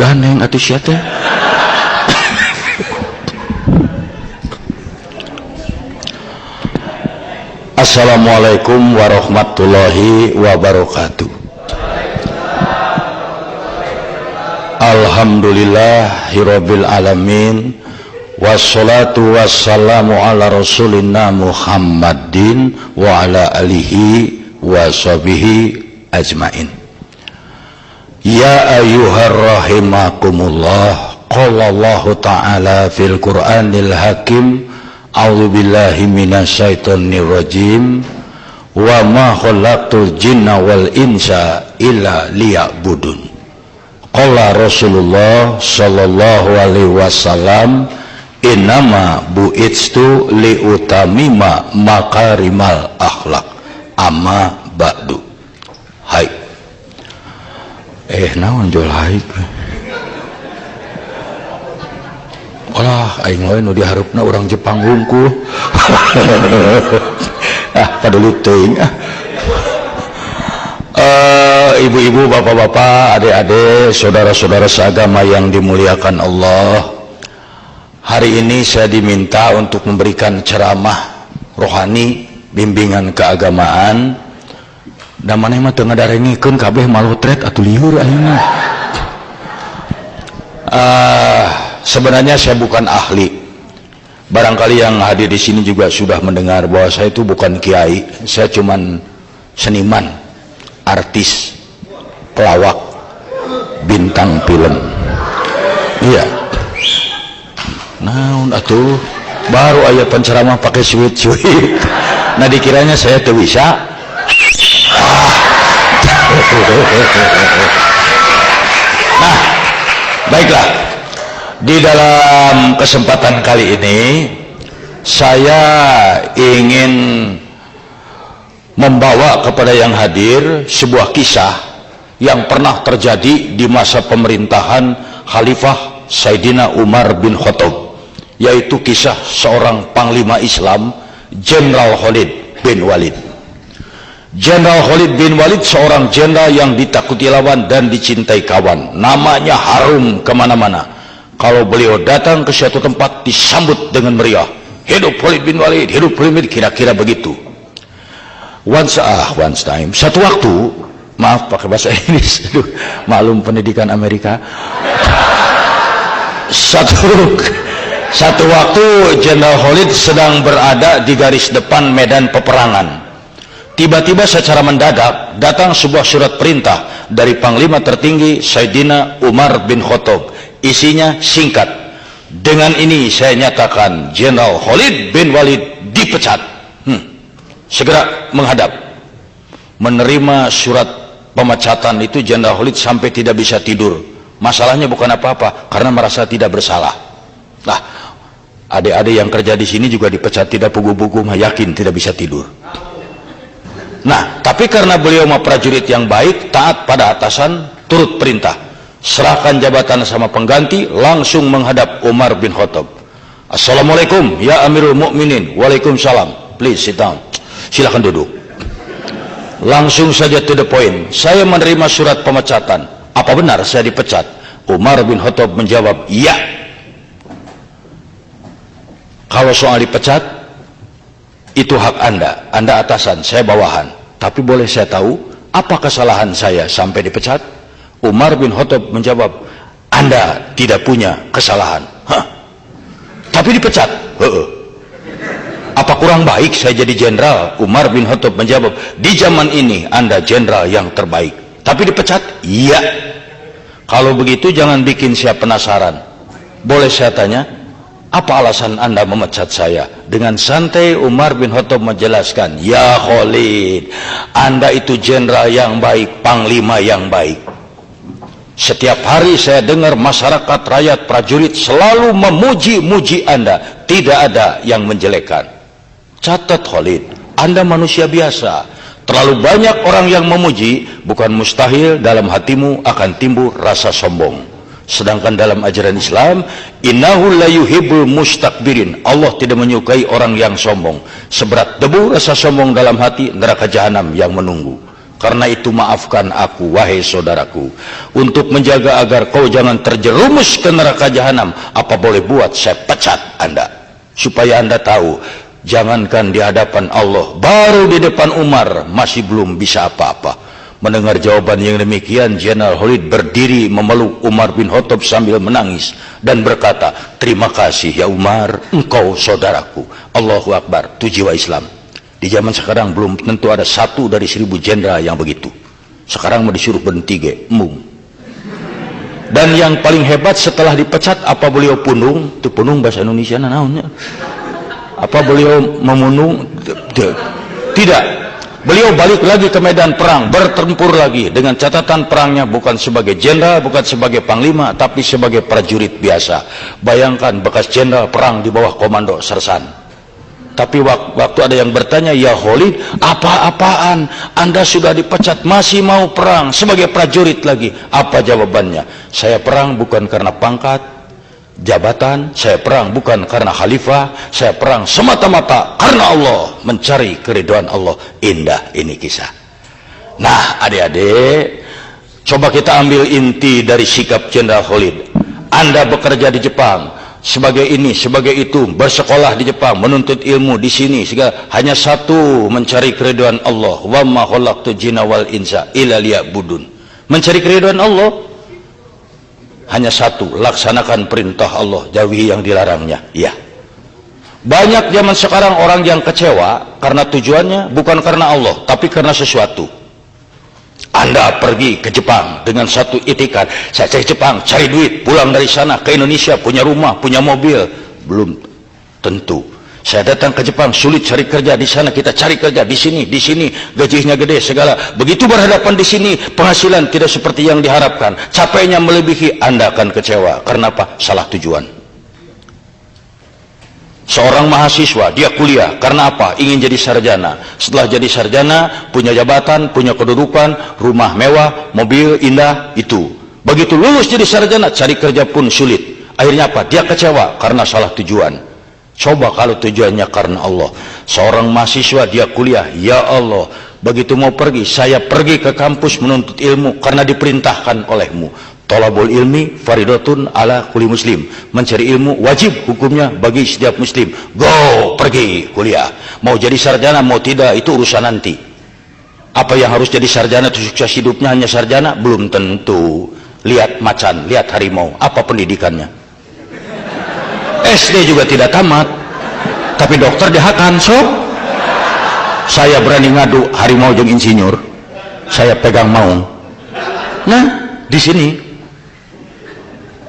Ganeng atuh sia teh. Assalamualaikum warahmatullahi wabarakatuh. Alhamdulillahirabbil alamin wassalatu wassalamu ala rasulina Muhammadin wa ala alihi wa sahbihi ajmain. Ya ayyuhar rahimakumullah, qala Allah ta'ala fil Qur'anil Hakim, a'udzu billahi minasyaitonir rajim, wa ma khalaqtul jinna wal insa illa liya'budun. Qala Rasulullah sallallahu alaihi wasallam, innama bu'itstu liutamima makarimal akhlak, amma ba'du. Hai, naon jol haik olah aing we nu diharupna urang Jepang hungkul. Padulit teuing. Ibu-ibu, bapak-bapak, adik-adik, saudara-saudara seagama yang dimuliakan Allah, hari ini saya diminta untuk memberikan ceramah rohani, bimbingan keagamaan. Dan maneh mah teu ngadarengikeun kabeh malotret atuh lieur ayeuna. Sebenarnya saya bukan ahli. Barangkali yang hadir di sini juga sudah mendengar bahwa saya itu bukan kiai. Saya cuman seniman, artis, pelawak, bintang film. Iya. Naon atuh baru aya penceramah pakai sweet-sweet. Nah dikiranya saya teu bisa. Nah, baiklah. Di dalam kesempatan kali ini saya ingin membawa kepada yang hadir sebuah kisah yang pernah terjadi di masa pemerintahan Khalifah Sayyidina Umar bin Khattab, yaitu kisah seorang panglima Islam, Jenderal Khalid bin Walid. Jenderal Khalid bin Walid seorang jenderal yang ditakuti lawan dan dicintai kawan. Namanya harum kemana-mana. Kalau beliau datang ke suatu tempat disambut dengan meriah. Hidup Khalid bin Walid, hidup Khalid bin Walid, kira-kira begitu. Once time, satu waktu, maaf pakai bahasa Inggris, maklum pendidikan Amerika. Satu waktu Jenderal Khalid sedang berada di garis depan medan peperangan. Tiba-tiba secara mendadak datang sebuah surat perintah dari Panglima tertinggi Sayyidina Umar bin Khattab. Isinya singkat. Dengan ini saya nyatakan Jenderal Khalid bin Walid dipecat. Segera menghadap. Menerima surat pemecatan itu Jenderal Khalid sampai tidak bisa tidur. Masalahnya bukan apa-apa, karena merasa tidak bersalah. Nah, adik-adik yang kerja di sini juga dipecat tidak pugu-pugu, yakin tidak bisa tidur. Nah, tapi karena beliau mah prajurit yang baik, taat pada atasan, turut perintah, serahkan jabatan sama pengganti, langsung menghadap Umar bin Khattab. Assalamualaikum ya Amirul Mukminin. Waalaikumsalam. Please sit down. Silakan duduk. Langsung saja to the point. Saya menerima surat pemecatan. Apa benar saya dipecat? Umar bin Khattab menjawab, iya. Kalau soal dipecat, itu hak Anda atasan, saya bawahan. Tapi boleh saya tahu apa kesalahan saya sampai dipecat? Umar bin Khattab menjawab, Anda tidak punya kesalahan. Hah? Tapi dipecat? Apa kurang baik saya jadi jenderal? Umar bin Khattab menjawab, di zaman ini Anda jenderal yang terbaik. Tapi dipecat? Iya. Kalau begitu jangan bikin saya penasaran. Boleh saya tanya, apa alasan Anda memecat saya? Dengan santai Umar bin Khattab menjelaskan, ya Khalid, Anda itu jenderal yang baik, panglima yang baik. Setiap hari saya dengar masyarakat, rakyat, prajurit selalu memuji-muji Anda. Tidak ada yang menjelekkan. Catat Khalid, Anda manusia biasa. Terlalu banyak orang yang memuji, bukan mustahil dalam hatimu akan timbul rasa sombong. Sedangkan dalam ajaran Islam, innahu la yuhibbul mustakbirin, Allah tidak menyukai orang yang sombong. Seberat debu rasa sombong dalam hati, neraka jahanam yang menunggu. Karena itu maafkan aku, wahai saudaraku, untuk menjaga agar kau jangan terjerumus ke neraka jahanam. Apa boleh buat, saya pecat Anda, supaya Anda tahu, jangankan di hadapan Allah, baru di depan Umar masih belum bisa apa-apa. Mendengar jawaban yang demikian, Jenderal Khalid berdiri memeluk Umar bin Khattab sambil menangis dan berkata, terima kasih ya Umar, engkau saudaraku. Allahu Akbar. Itu jiwa Islam. Di zaman sekarang belum tentu ada 1 dari 1000 jenderal yang begitu. Sekarang mau disuruh berhenti ge, embung. Dan yang paling hebat, setelah dipecat, apa beliau punung? Itu punung bahasa Indonesia naonnya. Apa beliau memunung? Tidak. Beliau balik lagi ke medan perang, bertempur lagi, dengan catatan perangnya bukan sebagai jenderal, bukan sebagai panglima, tapi sebagai prajurit biasa. Bayangkan bekas jenderal perang di bawah komando sersan. Tapi waktu ada yang bertanya, ya Khalid, apa-apaan? Anda sudah dipecat, masih mau perang sebagai prajurit lagi? Apa jawabannya? Saya perang bukan karena pangkat, jabatan, saya perang bukan karena khalifah, saya perang semata-mata karena Allah, mencari keridhaan Allah. Indah ini kisah. Nah adik-adik, coba kita ambil inti dari sikap Jenderal Khalid. Anda bekerja di Jepang sebagai ini, sebagai itu, bersekolah di Jepang, menuntut ilmu di sini, segala, hanya satu, mencari keridhaan Allah. Wa ma khalaqtu jinna wal insa illa liya'budun. Mencari keridhaan Allah hanya satu, laksanakan perintah Allah, jauhi yang dilarangnya. Ya. Banyak zaman sekarang orang yang kecewa karena tujuannya bukan karena Allah, tapi karena sesuatu. Anda pergi ke Jepang dengan satu itikat, saya cari Jepang, cari duit, pulang dari sana ke Indonesia, punya rumah, punya mobil. Belum tentu. Saya datang ke Jepang, sulit cari kerja di sana, kita cari kerja di sini gajinya gede segala. Begitu berhadapan di sini, penghasilan tidak seperti yang diharapkan, capeknya melebihi, Anda akan kecewa. Karena apa? Salah tujuan. Seorang mahasiswa, dia kuliah karena apa? Ingin jadi sarjana. Setelah jadi sarjana, punya jabatan, punya kedudukan, rumah mewah, mobil indah, itu. Begitu lulus jadi sarjana, cari kerja pun sulit. Akhirnya apa? Dia kecewa karena salah tujuan. Coba kalau tujuannya karena Allah. Seorang mahasiswa, dia kuliah, ya Allah, begitu mau pergi, saya pergi ke kampus menuntut ilmu karena diperintahkan olehmu. Thalabul ilmi faridatun ala kulli muslim. Mencari ilmu wajib hukumnya bagi setiap muslim. Go, pergi kuliah. Mau jadi sarjana mau tidak, itu urusan nanti. Apa yang harus jadi sarjana itu sukses hidupnya hanya sarjana? Belum tentu. Lihat macan, lihat harimau, apa pendidikannya? SD juga tidak tamat, tapi dokter dihakan. So saya berani ngadu harimau jeung insinyur, saya pegang maung. Nah di sini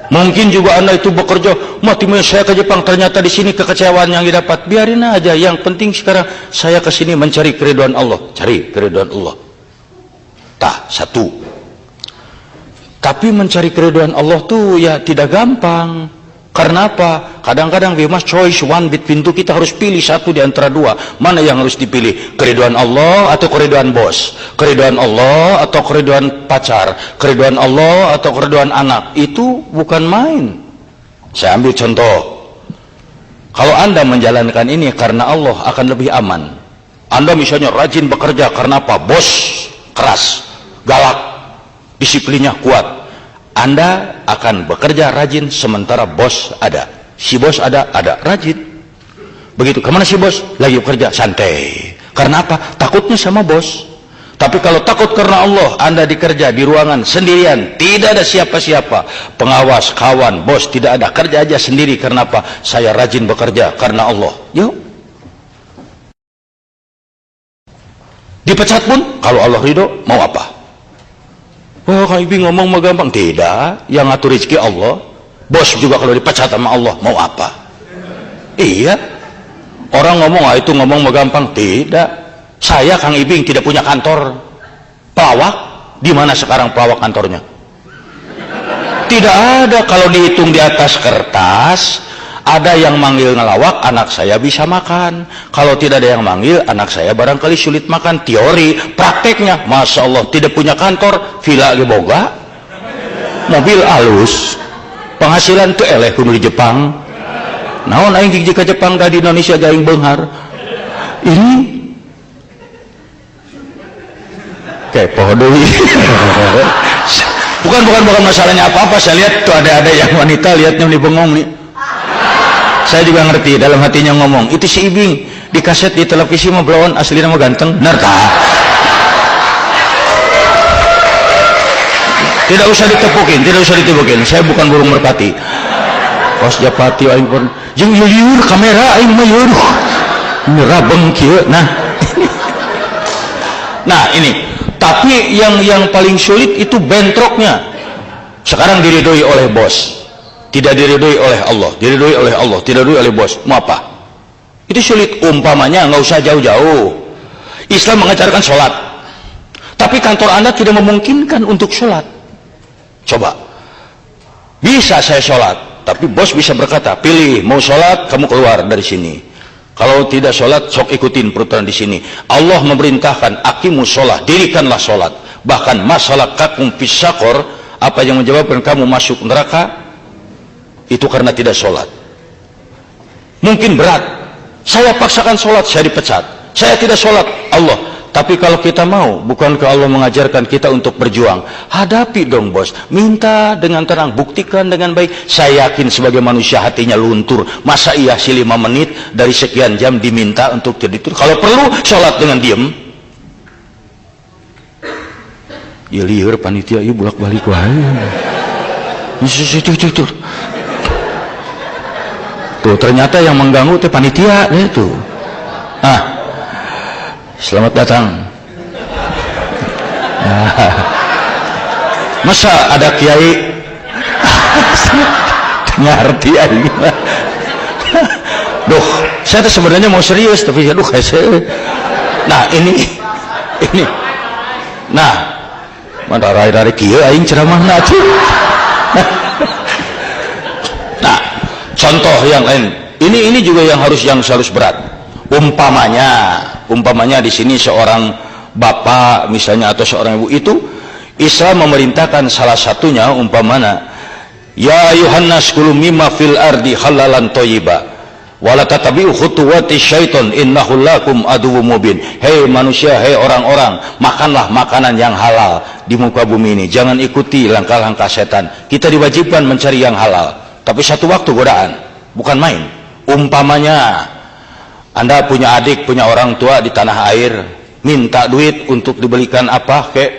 mungkin juga Anda itu bekerja, mati saya ke Jepang, ternyata di sini kekecewaan yang didapat, biarin aja. Yang penting sekarang saya ke sini mencari keridhaan Allah, cari keridhaan Allah. Tah satu. Tapi mencari keridhaan Allah tuh ya tidak gampang. Karena apa? Kadang-kadang we must choice one between two. Kita harus pilih satu di antara dua. Mana yang harus dipilih? Keridhaan Allah atau keridhaan bos? Keridhaan Allah atau keridhaan pacar? Keridhaan Allah atau keridhaan anak? Itu bukan main. Saya ambil contoh. Kalau Anda menjalankan ini karena Allah, akan lebih aman. Anda misalnya rajin bekerja karena apa? Bos keras, galak, disiplinnya kuat. Anda akan bekerja rajin sementara bos ada. Si bos ada rajin. Begitu, kemana si bos? Lagi bekerja, santai. Karena apa? Takutnya sama bos. Tapi kalau takut karena Allah, Anda dikerja di ruangan sendirian, tidak ada siapa-siapa, pengawas, kawan, bos tidak ada, kerja aja sendiri. Karena apa? Saya rajin bekerja karena Allah. Yuk. Dipecat pun, kalau Allah ridho, mau apa? Oh, Kang Ibi ngomong mah gampang. Tidak, yang ngatur rezeki Allah. Bos juga kalau dipecat sama Allah, mau apa? Iya. Orang ngomong, itu ngomong mah gampang. Tidak. Saya Kang Ibing tidak punya kantor. Pelawak, di mana sekarang pelawak kantornya? Tidak ada. Kalau dihitung di atas kertas, Ada yang manggil ngelawak, anak saya bisa makan. Kalau tidak ada yang manggil, anak saya barangkali sulit makan. Teori, prakteknya, Masya Allah, tidak punya kantor, villa ge boga, mobil alus, penghasilan tuh eleh kudu di Jepang. Naon aing jika Jepang da di Indonesia gaing beunghar. Ini kepo deui. Bukan masalahnya apa-apa. Saya lihat tuh ada yang wanita lihatnya di bengong nih. Saya juga ngerti dalam hatinya ngomong, itu si Ibing di kaset di televisi mah belon, asli nama ganteng. Benar tak? Tidak usah ditepukin. Saya bukan burung merpati. Kos Japati aing pun jeung liur kamera aing mah liur. Nyerabeng kieu. Nah, ini. Tapi yang paling sulit itu bentroknya. Sekarang diridhoi oleh bos, tidak diridhoi oleh Allah, diridhoi oleh Allah, tidak diridhoi oleh bos. Mau apa? Itu sulit. Umpamanya nggak usah jauh-jauh. Islam mengajarkan sholat, tapi kantor Anda tidak memungkinkan untuk sholat. Coba, bisa saya sholat, tapi bos bisa berkata, pilih mau sholat, kamu keluar dari sini. Kalau tidak sholat, sok ikutin peraturan di sini. Allah memerintahkan, aqimus sholat, dirikanlah sholat. Bahkan masalah kakum fisakor, apa yang menyebabkan kamu masuk neraka, itu karena tidak sholat. Mungkin berat. Saya paksakan sholat, saya dipecat. Saya tidak sholat, Allah. Tapi kalau kita mau, bukankah Allah mengajarkan kita untuk berjuang? Hadapi dong bos, minta dengan tenang, buktikan dengan baik. Saya yakin sebagai manusia hatinya luntur. Masa iya sih 5 menit dari sekian jam diminta untuk jadi itu? Kalau perlu sholat dengan diem. Ya liur panitia, iya bolak balik wae. Tuh ternyata yang mengganggu teh panitia itu. Selamat datang. Masa ada kiai ngerti aing. Duh, saya tuh sebenarnya mau serius tapi aduh saya. Nah, ini. Nah, mana rai-rai kieu aing ceramahna atuh. Nah, contoh yang lain. Ini juga yang harus berat. Umpamanya di sini seorang bapak misalnya atau seorang ibu itu Islam memerintahkan salah satunya umpamanya ya ayuhannas kulu mimma fil ardi halalan thayyiba wala tatabi'u khutuwati syaiton innahu lakum aduwwum mubin. Hei manusia, hei orang-orang, makanlah makanan yang halal di muka bumi ini, jangan ikuti langkah-langkah setan. Kita diwajibkan mencari yang halal, tapi satu waktu godaan, bukan main. Umpamanya Anda punya adik, punya orang tua di tanah air, minta duit untuk dibelikan apa kek,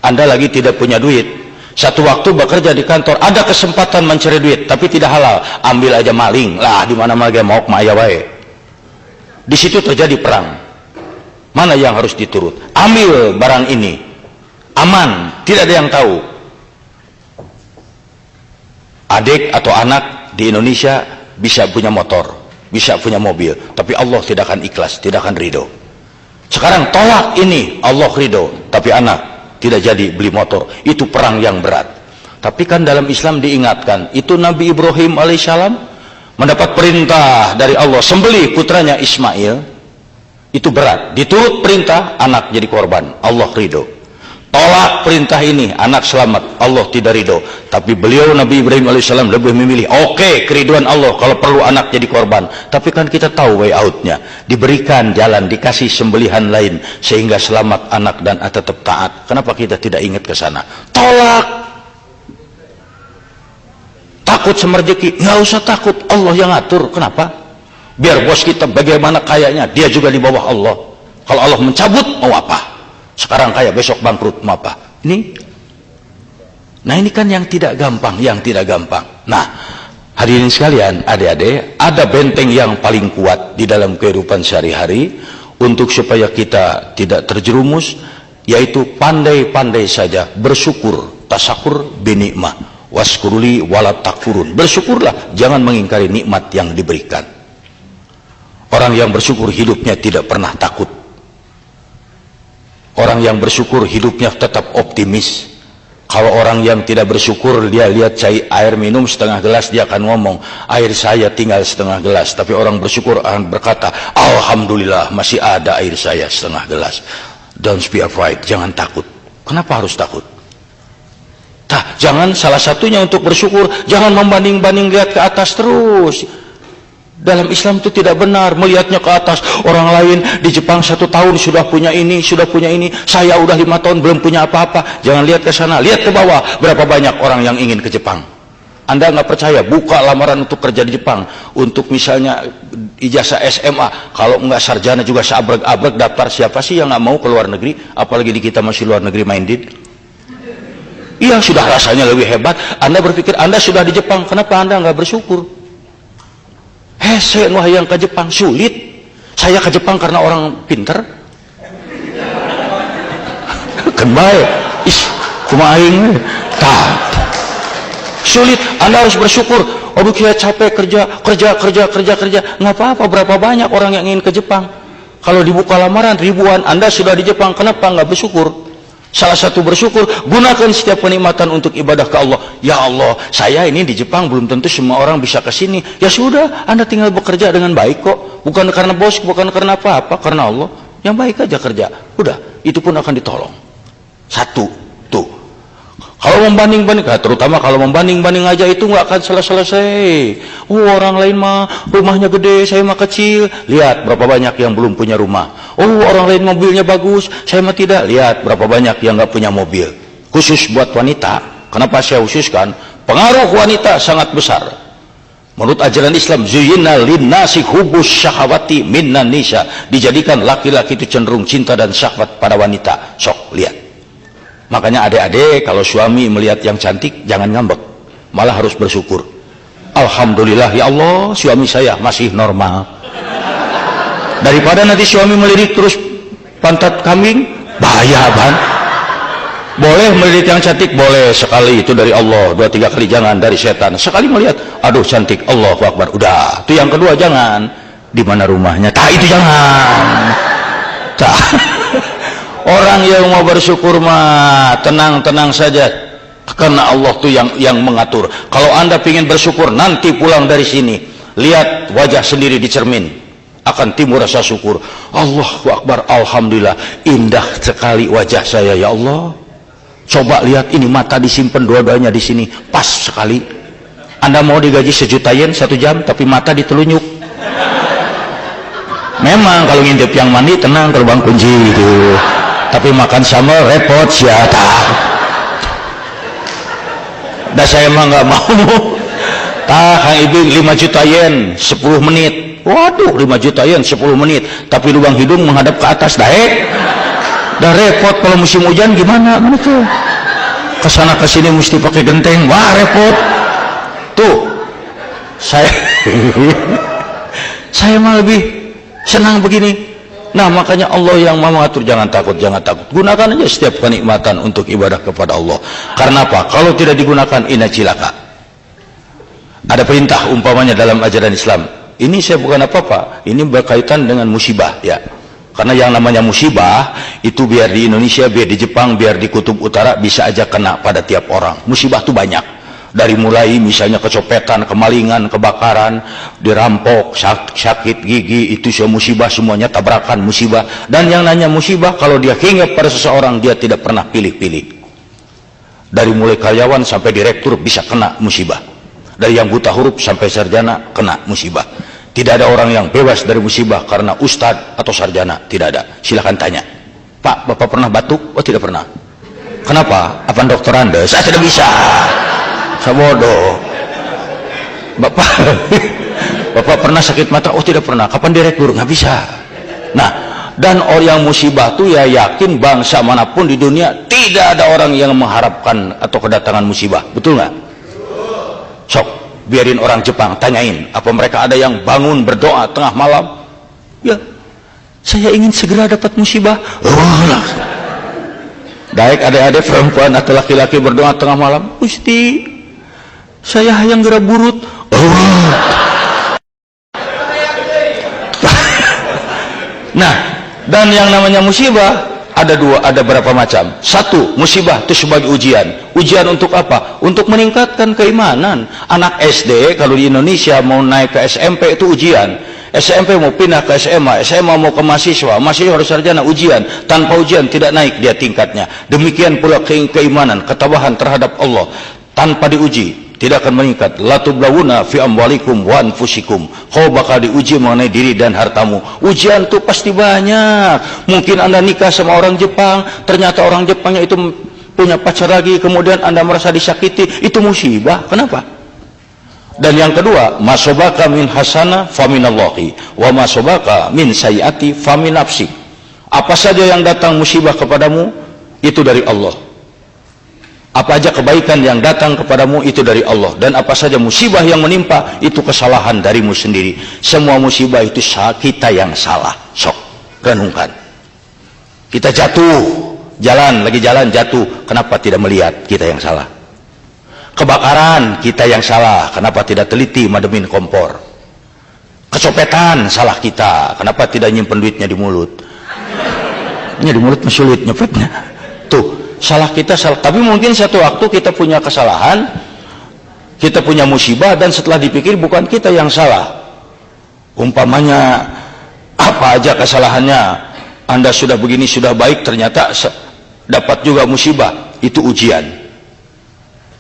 Anda lagi tidak punya duit. Satu waktu bekerja di kantor, ada kesempatan mencari duit, tapi tidak halal, ambil aja maling, lah di mana mana mau maya wae. Di situ terjadi perang. Mana yang harus diturut? Ambil barang ini, aman, tidak ada yang tahu. Adik atau anak di Indonesia bisa punya motor, bisa punya mobil, tapi Allah tidak akan ikhlas, tidak akan ridho. Sekarang tolak ini, Allah ridho, tapi anak tidak jadi beli motor. Itu perang yang berat. Tapi kan dalam Islam diingatkan, itu Nabi Ibrahim alaihissalam mendapat perintah dari Allah sembelih putranya Ismail. Itu berat, diturut perintah, anak jadi korban, Allah ridho. Tolak perintah ini, anak selamat, Allah tidak ridho. Tapi beliau Nabi Ibrahim alaihissalam lebih memilih, oke, keriduan Allah kalau perlu anak jadi korban. Tapi kan kita tahu way outnya, diberikan jalan, dikasih sembelihan lain sehingga selamat anak dan tetap taat. Kenapa kita tidak ingat ke sana? Tolak. Takut sama rezeki, nggak usah takut, Allah yang ngatur. Kenapa? Biar bos kita bagaimana kayanya, dia juga di bawah Allah. Kalau Allah mencabut, mau apa? Sekarang kaya, besok bangkrut, mau apa? Nah ini kan yang tidak gampang, Nah, hadirin sekalian, adik-adik, ada benteng yang paling kuat di dalam kehidupan sehari-hari untuk supaya kita tidak terjerumus, yaitu pandai-pandai saja bersyukur, tasakur binikmah, waskuruli walat takfurun. Bersyukurlah, jangan mengingkari nikmat yang diberikan. Orang yang bersyukur hidupnya tidak pernah takut. Orang yang bersyukur hidupnya tetap optimis. Kalau orang yang tidak bersyukur, dia lihat air minum setengah gelas, dia akan ngomong, air saya tinggal setengah gelas. Tapi orang bersyukur akan berkata, alhamdulillah masih ada air saya setengah gelas. Don't be afraid, jangan takut. Kenapa harus takut? Jangan, salah satunya untuk bersyukur, jangan membanding-banding, lihat ke atas terus. Dalam Islam itu tidak benar melihatnya ke atas. Orang lain di Jepang 1 tahun sudah punya ini, saya udah 5 tahun belum punya apa-apa. Jangan lihat ke sana, lihat ke bawah. Berapa banyak orang yang ingin ke Jepang. Anda nggak percaya, buka lamaran untuk kerja di Jepang, untuk misalnya ijazah SMA, kalau nggak sarjana juga seabrek-abrek daftar. Siapa sih yang nggak mau ke luar negeri, apalagi di kita masih luar negeri minded. Iya, sudah rasanya lebih hebat. Anda berpikir Anda sudah di Jepang, kenapa Anda nggak bersyukur? Saya yang ke Jepang sulit. Saya ke Jepang karena orang pinter. Kembali, kumaing. Sulit. Anda harus bersyukur. Kita capek kerja. Nggak apa-apa. Berapa banyak orang yang ingin ke Jepang? Kalau dibuka lamaran ribuan, Anda sudah di Jepang, kenapa nggak bersyukur? Salah satu bersyukur, gunakan setiap kenikmatan untuk ibadah ke Allah. Ya Allah, saya ini di Jepang, belum tentu semua orang bisa ke sini. Ya sudah, Anda tinggal bekerja dengan baik kok. Bukan karena bos, bukan karena apa-apa, karena Allah. Yang baik aja kerja. Udah, itu pun akan ditolong. Satu, tuh. Kalau membanding-banding, terutama kalau membanding-banding aja itu nggak akan selesai. Orang lain mah rumahnya gede, saya mah kecil. Lihat berapa banyak yang belum punya rumah. Orang lain mobilnya bagus, saya mah tidak. Lihat berapa banyak yang nggak punya mobil. Khusus buat wanita. Kenapa saya khususkan? Pengaruh wanita sangat besar. Menurut ajaran Islam, zuyyina linnasi hubbus syahawati minnan nisa. Dijadikan laki-laki itu cenderung cinta dan syahwat pada wanita. Sok lihat. Makanya adik-adik kalau suami melihat yang cantik jangan ngambek, malah harus bersyukur. Alhamdulillah ya Allah, suami saya masih normal. Daripada nanti suami melirik terus pantat kambing, bahaya ban. Boleh melirik yang cantik, boleh sekali, itu dari Allah. 2-3 kali jangan dari setan. Sekali melihat, aduh cantik, Allahu Akbar, udah. Itu yang kedua jangan. Di mana rumahnya? Itu jangan. Orang yang mau bersyukur mah tenang-tenang saja, karena Allah tuh yang mengatur. Kalau Anda ingin bersyukur, nanti pulang dari sini lihat wajah sendiri di cermin, akan timbul rasa syukur. Allahu Akbar, alhamdulillah, indah sekali wajah saya ya Allah. Coba lihat ini, mata disimpan dua-duanya di sini, pas sekali. Anda mau digaji 1 juta yen 1 jam, tapi mata ditelunyuk. Memang kalau ngintip yang mandi tenang, terbang kunci gitu. Tapi makan sama repot siapa? Dah saya mah nggak mau. Kang Ibu 5 juta yen 10 menit. Waduh, 5 juta yen 10 menit. Tapi lubang hidung menghadap ke atas, dah repot. Kalau musim hujan gimana? Mana tuh? Kesana kesini mesti pakai genteng. Wah repot. Tuh, saya mah lebih senang begini. Nah makanya Allah yang mau mengatur. Jangan takut, jangan takut. Gunakan aja setiap kenikmatan untuk ibadah kepada Allah. Karena apa? Kalau tidak digunakan, ina cilaka. Ada perintah umpamanya dalam ajaran Islam. Ini saya bukan apa-apa. Ini berkaitan dengan musibah ya. Karena yang namanya musibah itu biar di Indonesia, biar di Jepang, biar di Kutub Utara bisa aja kena pada tiap orang. Musibah itu banyak. Dari mulai misalnya kecopetan, kemalingan, kebakaran, dirampok, sakit gigi, itu semua musibah, semuanya tabrakan musibah. Dan yang nanya musibah, kalau dia hinggap pada seseorang, dia tidak pernah pilih-pilih. Dari mulai karyawan sampai direktur bisa kena musibah. Dari yang buta huruf sampai sarjana kena musibah. Tidak ada orang yang bebas dari musibah karena ustadz atau sarjana, tidak ada. Silakan tanya, Pak, Bapak pernah batuk? Oh tidak pernah. Kenapa? Apa dokter Anda? Saya tidak bisa. Saya bodoh. Bapak pernah sakit mata? Oh tidak pernah. Kapan direktur? Nggak bisa. Nah, dan orang yang musibah tuh ya yakin bangsa manapun di dunia tidak ada orang yang mengharapkan atau kedatangan musibah. Betul nggak? Sok, biarin orang Jepang tanyain, apa mereka ada yang bangun berdoa tengah malam? Ya, saya ingin segera dapat musibah. Baik adik-adik perempuan atau laki-laki berdoa tengah malam, Gusti, saya hayang gerak burut. Nah, dan yang namanya musibah ada berapa macam. Satu, musibah itu sebagai ujian. Ujian untuk apa? Untuk meningkatkan keimanan. Anak SD kalau di Indonesia mau naik ke SMP itu ujian. SMP mau pindah ke SMA, SMA mau ke mahasiswa, mahasiswa harus sarjana, ujian. Tanpa ujian tidak naik dia tingkatnya. Demikian pula keimanan, ketabahan terhadap Allah. Tanpa diuji tidak akan meningkat. La tublawuna fi amwalikum wa anfusikum. Kau bakal diuji mengenai diri dan hartamu. Ujian tuh pasti banyak. Mungkin Anda nikah sama orang Jepang, ternyata orang Jepangnya itu punya pacar lagi, kemudian Anda merasa disakiti, itu musibah. Kenapa? Dan yang kedua, masobaka min hasana faminallahi wa masobaka min sayyati famin nafsi. Apa saja yang datang musibah kepadamu itu dari Allah. Apa aja kebaikan yang datang kepadamu itu dari Allah, dan apa saja musibah yang menimpa itu kesalahan darimu sendiri. Semua musibah itu kita yang salah. Sok renungkan. Kita jatuh, lagi jalan jatuh, kenapa tidak melihat kita yang salah? Kebakaran, kita yang salah, kenapa tidak teliti mademin kompor? Kecopetan, salah kita, kenapa tidak nyimpen duitnya di mulut? Ini di mulut masih sulit nyepetnya. Tuh, salah kita, salah. Tapi mungkin satu waktu kita punya kesalahan, kita punya musibah, dan setelah dipikir bukan kita yang salah. Umpamanya, apa aja kesalahannya, Anda sudah begini, sudah baik, ternyata dapat juga musibah, itu ujian.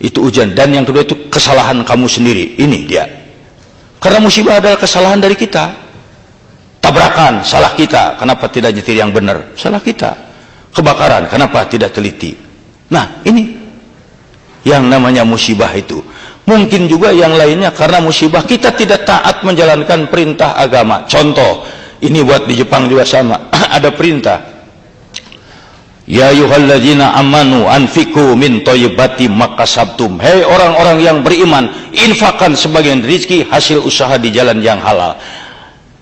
Itu ujian. Dan yang kedua itu kesalahan kamu sendiri. Ini dia. Karena musibah adalah kesalahan dari kita. Tabrakan, salah kita, kenapa tidak nyetir yang benar? Salah kita. Kebakaran, kenapa tidak teliti? Nah, ini yang namanya musibah itu. Mungkin juga yang lainnya karena musibah kita tidak taat menjalankan perintah agama. Contoh, ini buat di Jepang juga sama. Ada perintah, ya ayyuhalladzina amanu anfiqu min thayyibati makasabtum. Hei orang-orang yang beriman, infakkan sebagian rezeki hasil usaha di jalan yang halal.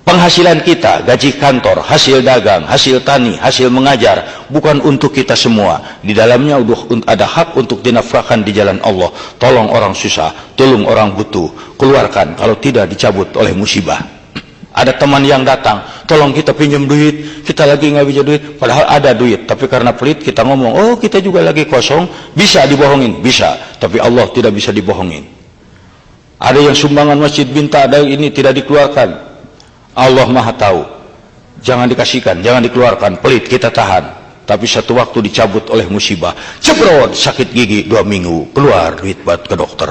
Penghasilan kita, gaji kantor, hasil dagang, hasil tani, hasil mengajar, bukan untuk kita semua. Di dalamnya ada hak untuk dinafkahkan di jalan Allah. Tolong orang susah, tolong orang butuh, keluarkan, kalau tidak dicabut oleh musibah. Ada teman yang datang, tolong kita pinjam duit, kita lagi nggak bisa duit, padahal ada duit, tapi karena pelit kita ngomong, oh kita juga lagi kosong, bisa dibohongin, bisa, tapi Allah tidak bisa dibohongin. Ada yang sumbangan masjid minta, ada ini tidak dikeluarkan, Allah maha tahu, jangan dikasihkan, jangan dikeluarkan, pelit kita tahan, tapi satu waktu dicabut oleh musibah, cebrot, sakit gigi 2 minggu, keluar duit buat ke dokter,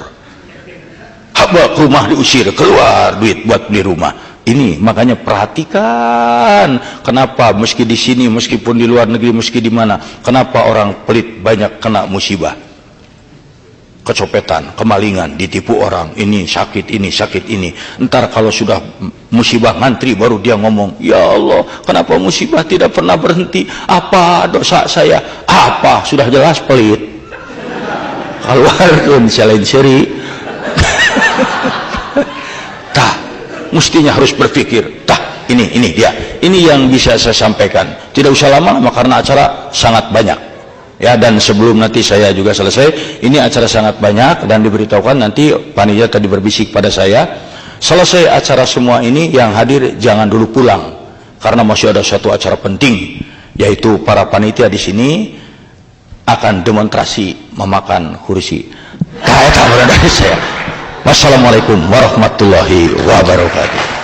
haba rumah diusir, keluar duit buat beli rumah. Ini makanya perhatikan, kenapa meski di sini, meskipun di luar negeri, meski di mana, kenapa orang pelit banyak kena musibah, kecopetan, kemalingan, ditipu orang, ini sakit ini. Entar kalau sudah musibah ngantri baru dia ngomong, ya Allah, kenapa musibah tidak pernah berhenti? Apa dosa saya? Apa? Sudah jelas pelit. Keluarkan selain seri. Mestinya harus berpikir, ini dia, ini yang bisa saya sampaikan. Tidak usah lama-lama karena acara sangat banyak ya, dan sebelum nanti saya juga selesai, ini acara sangat banyak dan diberitahukan nanti panitia tadi berbisik pada saya, selesai acara semua ini yang hadir jangan dulu pulang karena masih ada satu acara penting, yaitu para panitia di sini akan demonstrasi memakan kursi. Dari saya. Wassalamualaikum warahmatullahi wabarakatuh.